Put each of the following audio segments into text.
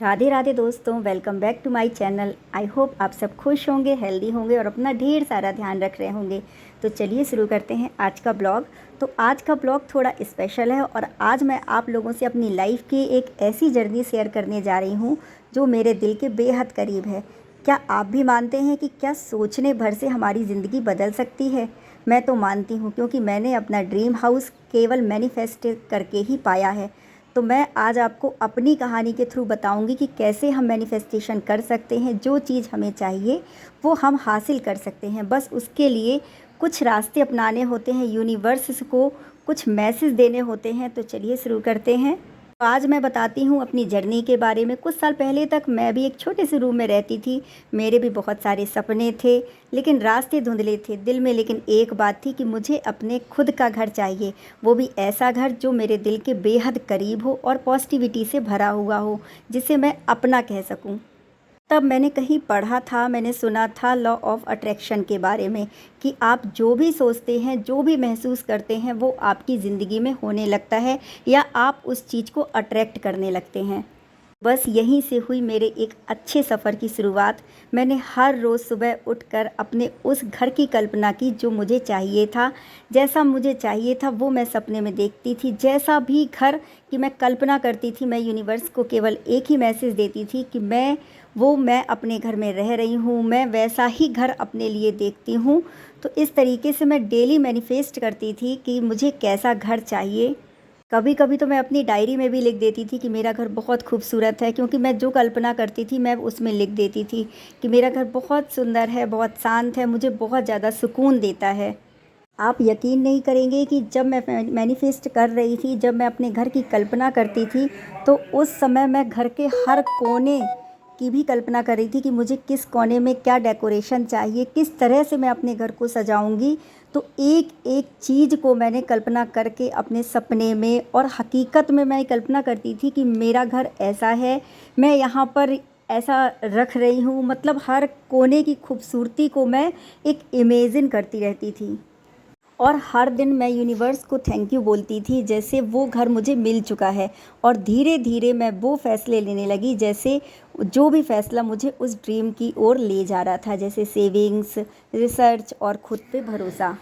राधे राधे दोस्तों, welcome back to my channel. I hope आप सब खुश होंगे, हेल्दी होंगे और अपना ढेर सारा ध्यान रख रहे होंगे। तो चलिए शुरू करते हैं आज का ब्लॉग। तो आज का ब्लॉग थोड़ा स्पेशल है और आज मैं आप लोगों से अपनी लाइफ की एक ऐसी जर्नी शेयर करने जा रही हूँ जो मेरे दिल के बेहद करीब है। क्या आप भी मानते हैं कि क्या सोचने भर से हमारी ज़िंदगी बदल सकती है? मैं तो मानती हूँ, क्योंकि मैंने अपना ड्रीम हाउस केवल मैनिफेस्ट करके ही पाया है। तो मैं आज आपको अपनी कहानी के थ्रू बताऊंगी कि कैसे हम मैनिफेस्टेशन कर सकते हैं। जो चीज़ हमें चाहिए वो हम हासिल कर सकते हैं। बस उसके लिए कुछ रास्ते अपनाने होते हैं, यूनिवर्स को कुछ मैसेज देने होते हैं। तो चलिए शुरू करते हैं। तो आज मैं बताती हूँ अपनी जर्नी के बारे में। कुछ साल पहले तक मैं भी एक छोटे से रूम में रहती थी। मेरे भी बहुत सारे सपने थे, लेकिन रास्ते धुंधले थे दिल में। लेकिन एक बात थी कि मुझे अपने खुद का घर चाहिए, वो भी ऐसा घर जो मेरे दिल के बेहद करीब हो और पॉजिटिविटी से भरा हुआ हो, जिसे मैं अपना कह सकूँ। तब मैंने कहीं पढ़ा था, मैंने सुना था लॉ ऑफ अट्रैक्शन के बारे में, कि आप जो भी सोचते हैं, जो भी महसूस करते हैं, वो आपकी ज़िंदगी में होने लगता है या आप उस चीज़ को अट्रैक्ट करने लगते हैं। बस यहीं से हुई मेरे एक अच्छे सफ़र की शुरुआत। मैंने हर रोज़ सुबह उठकर अपने उस घर की कल्पना की जो मुझे चाहिए था। जैसा मुझे चाहिए था वो मैं सपने में देखती थी। जैसा भी घर की मैं कल्पना करती थी, मैं यूनिवर्स को केवल एक ही मैसेज देती थी कि मैं अपने घर में रह रही हूँ, मैं वैसा ही घर अपने लिए देखती हूँ। तो इस तरीके से मैं डेली मैनिफेस्ट करती थी कि मुझे कैसा घर चाहिए। कभी कभी तो मैं अपनी डायरी में भी लिख देती थी कि मेरा घर बहुत खूबसूरत है, क्योंकि मैं जो कल्पना करती थी मैं उसमें लिख देती थी कि मेरा घर बहुत सुंदर है, बहुत शांत है, मुझे बहुत ज़्यादा सुकून देता है। आप यकीन नहीं करेंगे कि जब मैं मैनिफेस्ट कर रही थी, जब मैं अपने घर की कल्पना करती थी, तो उस समय मैं घर के हर कोने की भी कल्पना कर रही थी कि मुझे किस कोने में क्या डेकोरेशन चाहिए, किस तरह से मैं अपने घर को सजाऊंगी। तो एक एक चीज़ को मैंने कल्पना करके अपने सपने में और हकीकत में मैं कल्पना करती थी कि मेरा घर ऐसा है, मैं यहाँ पर ऐसा रख रही हूँ। मतलब हर कोने की खूबसूरती को मैं एक इमेजिन करती रहती थी और हर दिन मैं यूनिवर्स को थैंक यू बोलती थी, जैसे वो घर मुझे मिल चुका है। और धीरे धीरे मैं वो फ़ैसले लेने लगी, जैसे जो भी फ़ैसला मुझे उस ड्रीम की ओर ले जा रहा था, जैसे सेविंग्स, रिसर्च और खुद पे भरोसा।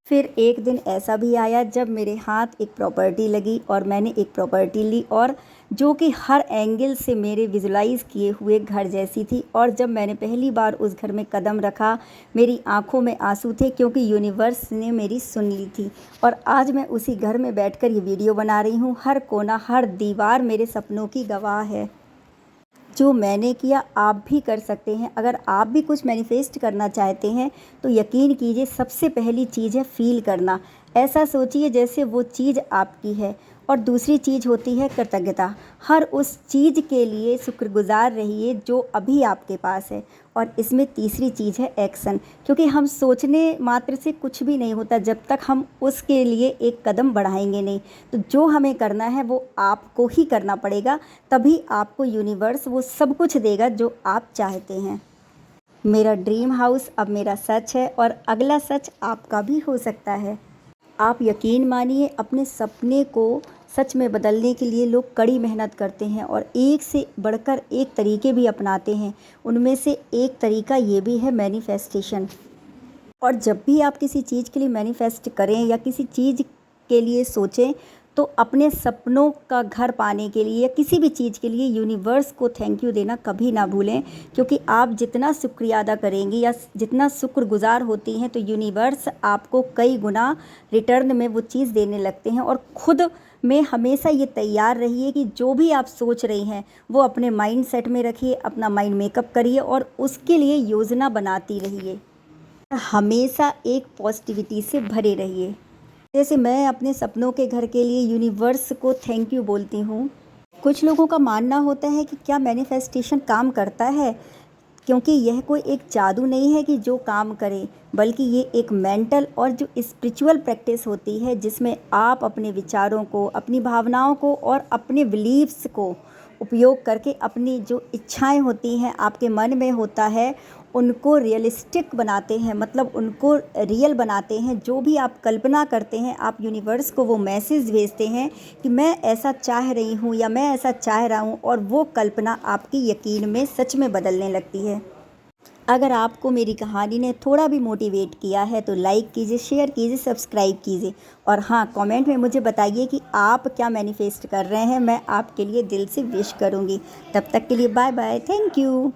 फिर एक दिन ऐसा भी आया जब मेरे हाथ एक प्रॉपर्टी लगी और मैंने एक प्रॉपर्टी ली, और जो कि हर एंगल से मेरे विजुलाइज़ किए हुए घर जैसी थी। और जब मैंने पहली बार उस घर में कदम रखा, मेरी आंखों में आंसू थे, क्योंकि यूनिवर्स ने मेरी सुन ली थी। और आज मैं उसी घर में बैठकर ये वीडियो बना रही हूँ। हर कोना, हर दीवार मेरे सपनों की गवाह है। जो मैंने किया आप भी कर सकते हैं। अगर आप भी कुछ मैनिफेस्ट करना चाहते हैं तो यकीन कीजिए, सबसे पहली चीज़ है फ़ील करना। ऐसा सोचिए जैसे वो चीज़ आपकी है। और दूसरी चीज़ होती है कृतज्ञता। हर उस चीज़ के लिए शुक्रगुजार रहिए जो अभी आपके पास है। और इसमें तीसरी चीज़ है एक्शन, क्योंकि हम सोचने मात्र से कुछ भी नहीं होता जब तक हम उसके लिए एक कदम बढ़ाएंगे नहीं। तो जो हमें करना है वो आपको ही करना पड़ेगा, तभी आपको यूनिवर्स वो सब कुछ देगा जो आप चाहते हैं। मेरा ड्रीम हाउस अब मेरा सच है और अगला सच आपका भी हो सकता है। आप यकीन मानिए, अपने सपने को सच में बदलने के लिए लोग कड़ी मेहनत करते हैं और एक से बढ़कर एक तरीके भी अपनाते हैं। उनमें से एक तरीका ये भी है मैनिफेस्टेशन। और जब भी आप किसी चीज़ के लिए मैनिफेस्ट करें या किसी चीज़ के लिए सोचें, तो अपने सपनों का घर पाने के लिए या किसी भी चीज़ के लिए यूनिवर्स को थैंक यू देना कभी ना भूलें। क्योंकि आप जितना शुक्रिया अदा करेंगी या जितना शुक्रगुजार होती हैं, तो यूनिवर्स आपको कई गुना रिटर्न में वो चीज़ देने लगते हैं। और ख़ुद में हमेशा ये तैयार रहिए कि जो भी आप सोच रही हैं वो अपने माइंड सेट में रखिए, अपना माइंड मेकअप करिए और उसके लिए योजना बनाती रहिए। हमेशा एक पॉजिटिविटी से भरे रहिए। जैसे मैं अपने सपनों के घर के लिए यूनिवर्स को थैंक यू बोलती हूँ। कुछ लोगों का मानना होता है कि क्या मैनिफेस्टेशन काम करता है, क्योंकि यह कोई एक जादू नहीं है कि जो काम करे, बल्कि ये एक मेंटल और जो स्पिरिचुअल प्रैक्टिस होती है, जिसमें आप अपने विचारों को, अपनी भावनाओं को और अपने बिलीव्स को उपयोग करके अपनी जो इच्छाएं होती हैं, आपके मन में होता है, उनको रियलिस्टिक बनाते हैं, मतलब उनको रियल बनाते हैं। जो भी आप कल्पना करते हैं, आप यूनिवर्स को वो मैसेज भेजते हैं कि मैं ऐसा चाह रही हूँ या मैं ऐसा चाह रहा हूँ, और वो कल्पना आपकी यकीन में सच में बदलने लगती है। अगर आपको मेरी कहानी ने थोड़ा भी मोटिवेट किया है तो लाइक कीजिए, शेयर कीजिए, सब्सक्राइब कीजिए, और हाँ, कमेंट में मुझे बताइए कि आप क्या मैनिफेस्ट कर रहे हैं। मैं आपके लिए दिल से विश करूँगी। तब तक के लिए बाय बाय, थैंक यू।